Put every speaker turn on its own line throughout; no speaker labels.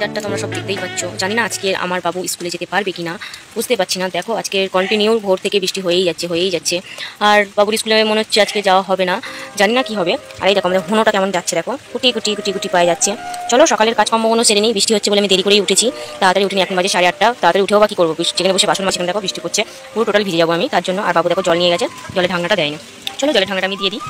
ওয়েদারটা তোমরা সব দেখতেই পাচ্ছ। জানি না আজকে আমার বাবু স্কুলে যেতে পারবে কিনা, বুঝতে পারছি না। দেখো আজকে কন্টিনিউ ভোর থেকে বৃষ্টি হয়েই যাচ্ছে। আর বাবুর স্কুলে মনে হচ্ছে আজকে যাওয়া হবে না, জানি না কি হবে। আর এই দেখো আমাদের হুনোটা কেমন যাচ্ছে, দেখো কুটি কুটি কুটি কুটি পায়ে যাচ্ছে। চলো সকালের কাজকর্মগুলো সেরে নিই। বৃষ্টি হচ্ছে বলে আমি দেরি করেই উঠেছি, তাড়াতাড়ি উঠিনি, এখন বাজে 8:30। তাড়াতাড়ি উঠেও বা কি করবো, যেখানে বসে বাসন সেখানে দেখো বৃষ্টি পড়ছে, পুরো টোটাল ভিজে যাবো আমি তার জন্য। আর বাবু দেখো জল নিয়ে গেছে, জলের ঢাকনাটা দেয়নি। চলো জলের ঢাকনাটা আমি দিয়ে দিই।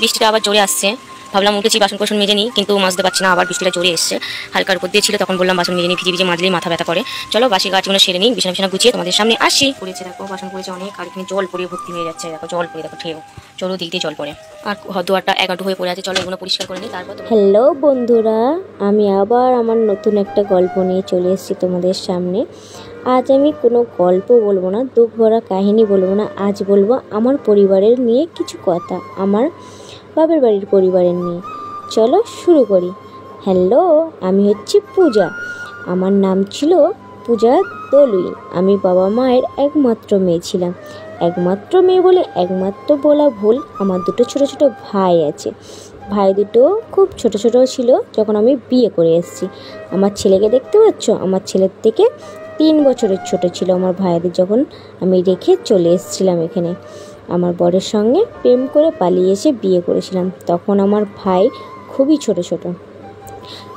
বৃষ্টিটা আবার জোরে আসছে, ভাবলাম উঠেছি বাসন কোসন মেজে নিই, কিন্তু মাজতে পারছি না, আবার বৃষ্টিটা জোরে এসছে। হালকার উপর দিয়ে ছিল, তখন বললাম বাসন মেজে নিই, ভিজে ভিজে মাজলেই মাথা ব্যথা করে। চলো বাসি কাজগুলো সেরে নিই, বিছানা গুছিয়ে তোমাদের সামনে আসি। পড়েছে দেখো, বাসন পড়েছে অনেক, আর এখানে জল পড়ে ভর্তি হয়ে যাচ্ছে, দেখো জল পড়ে, দেখো ঠেও চলো দিক দিয়ে জল পড়ে, আর দুয়ারটা এক হাঁটু হয়ে পড়ে আছে। চলো এগুলো পরিষ্কার করে নিই তারপর।
হ্যালো বন্ধুরা, আমি আবার আমার নতুন একটা গল্প নিয়ে চলে এসেছি তোমাদের সামনে। আজ আমি কোনো গল্প বলবো না, দুঃখ ভরা কাহিনী বলবো না, আজ বলবো আমার পরিবারের নিয়ে কিছু কথা, আমার বাবার বাড়ির পরিবারের নিয়ে। চলো শুরু করি। হ্যালো, আমি হচ্ছি পূজা। আমার নাম ছিল পূজা দলুই। আমি বাবা মায়ের একমাত্র মেয়ে ছিলাম। একমাত্র মেয়ে বলে একমাত্র বলা ভুল, আমার দুটো ছোট ছোট ভাই আছে। ভাই দুটো খুব ছোট ছোট ছিল যখন আমি বিয়ে করে এসেছি। আমার ছেলেকে দেখতে পাচ্ছ, আমার ছেলের থেকে 3 বছরের ছোট ছিল আমার ভাইদের যখন আমি রেখে চলে এসেছিলাম এখানে। আমার বরের সঙ্গে প্রেম করে পালিয়ে এসে বিয়ে করেছিলাম, তখন আমার ভাই খুবই ছোট ছোট।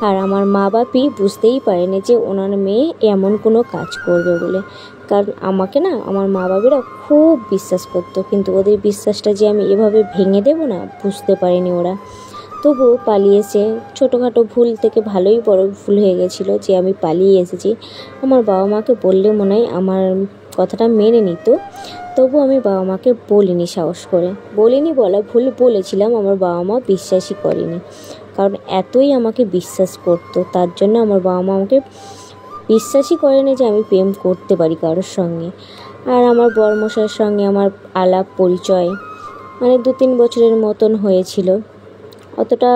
আর আমার মা বাপি বুঝতেই পারেনি যে ওনার মেয়ে এমন কোনো কাজ করবে বলে, কারণ আমাকে না আমার মা বাবিরা খুব বিশ্বাস করতো, কিন্তু ওদের বিশ্বাসটা যে আমি এভাবে ভেঙে দেবো না বুঝতে পারেনি ওরা। তবুও পালিয়ে এসে ছোটোখাটো ভুল থেকে ভালোই বড় ভুল হয়ে গেছিলো যে আমি পালিয়ে এসেছি। আমার বাবা মাকে বললে মনে হয় আমার কথাটা মেনে নিত, তবু আমি বাবা মাকে বলিনি, সাহস করে বলিনি, বলা ভুল, বলেছিলাম, আমার বাবা মা বিশ্বাসই করেনি। কারণ এতই আমাকে বিশ্বাস করতো, তার জন্য আমার বাবা মা আমাকে বিশ্বাসই করেনি যে আমি প্রেম করতে পারি কারোর সঙ্গে। আর আমার বরমশাইয়ের সঙ্গে আমার আলাপ পরিচয় 2-3 বছরের মতন হয়েছিল, অতটা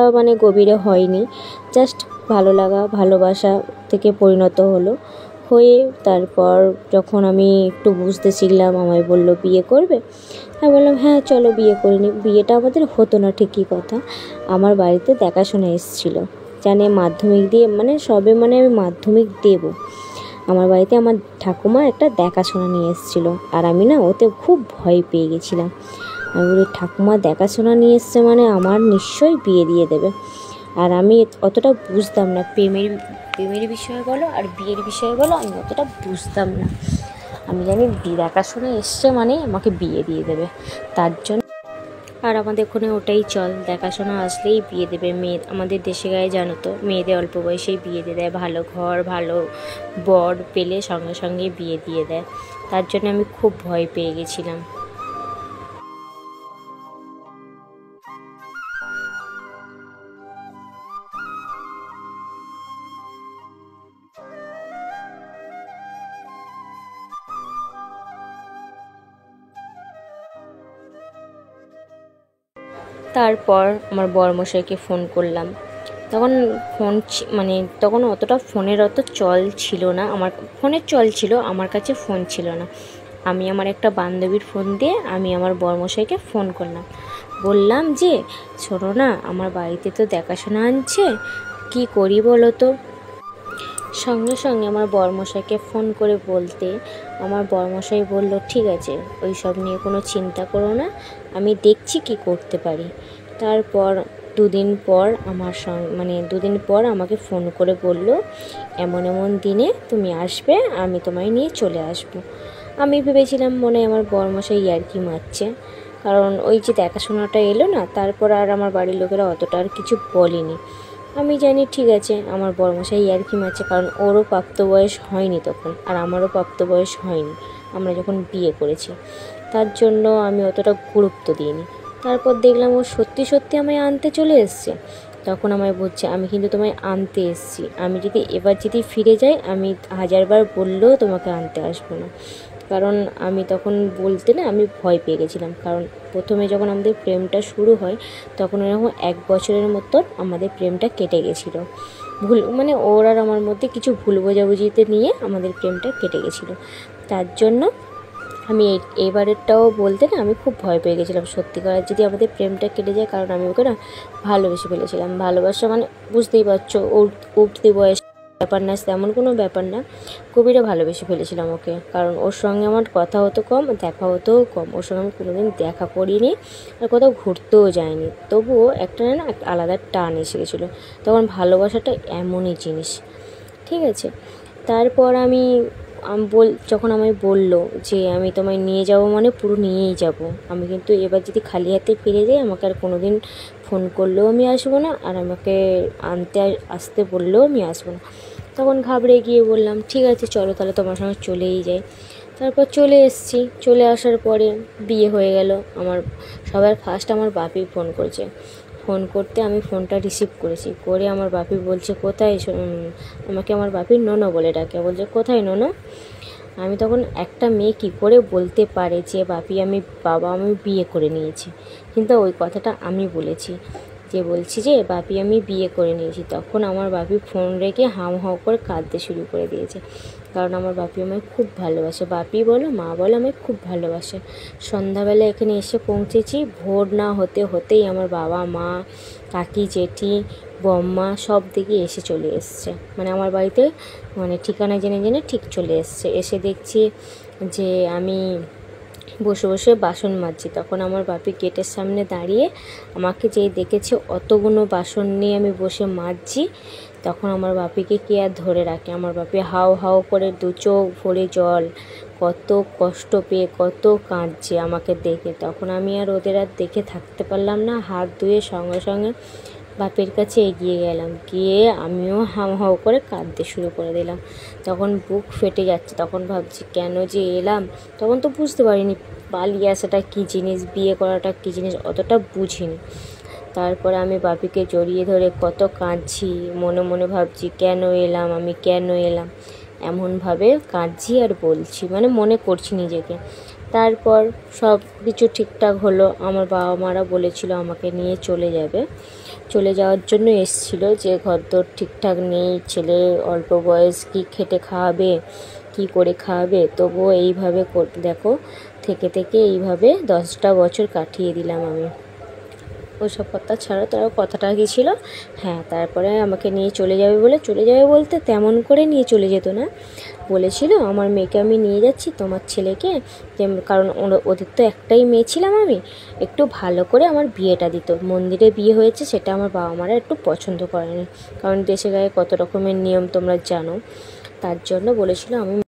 গভীরে হয়নি, জাস্ট ভালো লাগা ভালোবাসা থেকে পরিণত হয়ে তারপর যখন আমি একটু বুঝতে শিখলাম, আমায় বলল বিয়ে করবে। আমি বললাম হ্যাঁ চলো বিয়ে করে নিই। বিয়েটা আমাদের হতো না ঠিকই কথা, আমার বাড়িতে দেখাশোনা এসেছিলো, জানে মাধ্যমিক দিয়ে সবে আমি মাধ্যমিক দেব, আমার বাড়িতে আমার ঠাকুমা একটা দেখাশোনা নিয়ে এসেছিলো। আর আমি না ওতে খুব ভয় পেয়ে গেছিলাম। আমি বলি ঠাকুমা দেখাশোনা নিয়ে এসছে আমার নিশ্চয়ই বিয়ে দিয়ে দেবে। আর আমি অতটা বুঝতাম না, প্রেমের বিষয়ে বলো আর বিয়ের বিষয়ে বলো, আমি অতটা বুঝতাম না। আমি জানি দেখাশোনা এসছে আমাকে বিয়ে দিয়ে দেবে, তার জন্য। আর আমাদের ওখানে ওটাই চল, দেখাশোনা আসলেই বিয়ে দেবে। মেয়ে আমাদের দেশে গায়ে জানো তো, মেয়েদের অল্প বয়সেই বিয়ে দিয়ে দেয়, ভালো ঘর ভালো বর পেলে সঙ্গে সঙ্গে বিয়ে দিয়ে দেয়। তার জন্য আমি খুব ভয় পেয়ে গেছিলাম। তারপর আমার বরমশাইকে ফোন করলাম, তখন ফোন তখন অতটা ফোনের অত চল ছিল না, আমার ফোনের চল ছিল, আমার কাছে ফোন ছিল না। আমি আমার একটা বান্ধবীর ফোন দিয়ে আমি আমার বরমশাইকে ফোন করলাম, বললাম যে শোনো না, আমার বাড়িতে তো দেখাশোনা আনছে, কি করি বলো তো। সঙ্গে সঙ্গে আমার বরমশাইকে ফোন করে বলতে আমার বরমশাই বলল ঠিক আছে, ওই সব নিয়ে কোনো চিন্তা করো না, আমি দেখছি কি করতে পারি। তারপর 2 দিন পর দুদিন পর আমাকে ফোন করে বলল এমন এমন দিনে তুমি আসবে, আমি তোমায় নিয়ে চলে আসব। আমি ভেবেছিলাম মনে হয় আমার বরমশাই ইয়ার্কি মারছে, কারণ ওই যে দেখাশোনাটা এলো না, তারপর আর আমার বাড়ির লোকেরা অতটা আর কিছু বলেনি। আমি জানি ঠিক আছে আমার বরমশাই ইয়ার্কি মারছে, কারণ ওরও প্রাপ্তবয়স হয়নি তখন, আর আমারও প্রাপ্তবয়স হয়নি আমরা যখন বিয়ে করেছি, তার জন্য আমি অতটা গুরুত্ব দিইনি। তারপর দেখলাম ও সত্যি সত্যি আমায় আনতে চলে এসছে, তখন আমায় বলছে আমি কিন্তু তোমায় আনতে এসেছি, আমি এবার যদি ফিরে যাই আমি 1000বার বললেও তোমাকে আনতে আসবো না। কারণ আমি তখন বলতে না আমি ভয় পেয়ে গেছিলাম, কারণ প্রথমে যখন আমাদের প্রেমটা শুরু হয় তখন এরকম 1 বছরের মতো আমাদের প্রেমটা কেটে গেছিলো। ভুল ওর আর আমার মধ্যে কিছু ভুল বোঝাবুঝিতে নিয়ে আমাদের প্রেমটা কেটে গেছিলো, তার জন্য আমি এবারেরটাও বলতে না আমি খুব ভয় পেয়ে গেছিলাম সত্যিকার যদি আমাদের প্রেমটা কেটে যায়, কারণ আমি ওকে না ভালোবেসে ফেলেছিলাম। ভালোবাসা বুঝতেই পারছো, উঠতি বয়স ব্যাপার না, তেমন কোনো ব্যাপার না, খুবই ভালোবেসে ফেলেছিলাম ওকে। কারণ ওর সঙ্গে আমার কথা হতো কম, দেখা হতেও কম, ওর সঙ্গে আমি কোনোদিন দেখা করিনি আর কোথাও ঘুরতেও যায়নি। তবুও একটা না একটা আলাদা টান এসে গেছিলো। তখন ভালোবাসাটা এমনই জিনিস, ঠিক আছে। তারপর যখন আমায় বললো যে আমি তোমায় নিয়ে যাব, মানে পুরো নিয়েই যাব, আমি কিন্তু এবার যদি খালি হাতে ফিরে যাই আমাকে আর কোনো দিন ফোন করলেও আমি আসবো না, আর আমাকে আসতে বললেও আমি আসবো না। তখন ঘাবড়ে গিয়ে বললাম ঠিক আছে চলো তাহলে তোমার সঙ্গে চলেই যাই। তারপর চলে এসেছি। চলে আসার পরে বিয়ে হয়ে গেল। সবার ফার্স্ট আমার বাপি ফোন করেছে। ফোন করতে আমি ফোনটা রিসিভ করেছি, করে আমার বাপি বলছে কোথায়, আমাকে আমার বাপি ননো বলে ডাকে, বলছে কোথায় ননো। আমি তখন, একটা মেয়ে কী করে বলতে পারে যে বাবা আমি বিয়ে করে নিয়েছি, কিন্তু ওই কথাটা আমি বলেছি, যে বলছি যে বাপি আমি বিয়ে করে নিয়েছি। তখন আমার বাপি ফোন রেখে হাউ হাউ করে কাঁদতে শুরু করে দিয়েছে, কারণ আমার বাপি আমায় খুব ভালোবাসে। বাপি বলো মা বলো আমায় খুব ভালোবাসে। সন্ধ্যাবেলা এখানে এসে পৌঁছেছি, ভোর না হতেই আমার বাবা মা কাকি জেঠি বম্মা সব দিকে এসে চলে এসছে, মানে আমার বাড়িতে ঠিকানা জেনে ঠিক চলে এসছে। এসে দেখছি যে আমি বসে বসে বাসন মাজছি। তখন আমার বাপি গেটের সামনে দাঁড়িয়ে আমাকে যেই দেখেছে অতগুলো বাসন নিয়ে আমি বসে মাজছি, তখন আমার বাপিকে কে আর ধরে রাখে। আমার বাপি হাউ হাউ করে দু চোখ ভরে জল, কত কষ্ট পেয়ে কত কাঁদছে আমাকে দেখে। তখন আমি আর ওদের আর দেখে থাকতে পারলাম না, হাত ধুয়ে সঙ্গে সঙ্গে বাপের কাছে এগিয়ে গেলাম, গিয়ে আমিও হাউ হাউ করে কাঁদতে শুরু করে দিলাম। তখন বুক ফেটে যাচ্ছে, তখন ভাবছি কেন যে এলাম। তখন তো বুঝতে পারিনি পালিয়ে আসাটা কী জিনিস, বিয়ে করাটা কী জিনিস, অতটা বুঝিনি। তারপরে আমি বাপিকে জড়িয়ে ধরে কত কাঁদছি, মনে মনে ভাবছি কেন এলাম, আমি কেন এলাম, এমনভাবে কাঁদছি আর বলছি, মানে মনে করছি নিজেকে। তারপর সব কিছু ঠিকঠাক হলো। আমার বাবা মারা বলেছিল আমাকে নিয়ে চলে যাওয়ার জন্য এসেছিল, যে ঘরদোর ঠিকঠাক নেই, ছেলে অল্প বয়স, কি খেটে খাওয়াবে, কি করে খাওয়াবে। তবুও এইভাবে দেখো থেকে এইভাবে 10টা বছর কাটিয়ে দিলাম আমি। ওইসব কথা ছাড়া তারা কথাটা কী ছিল, হ্যাঁ তারপরে আমাকে নিয়ে চলে যাবে বলতে তেমন করে নিয়ে চলে যেত না, বলেছিল আমার মেয়েকে আমি নিয়ে যাচ্ছি তোমার ছেলেকে, কারণ ওদের তো একটাই মেয়ে ছিলাম আমি, একটু ভালো করে আমার বিয়েটা দিত। মন্দিরে বিয়ে হয়েছে, সেটা আমার বাবা মারা একটু পছন্দ করেনি, কারণ দেশে গায়ে কত রকমের নিয়ম তোমরা জানো, তার জন্য বলেছিল আমি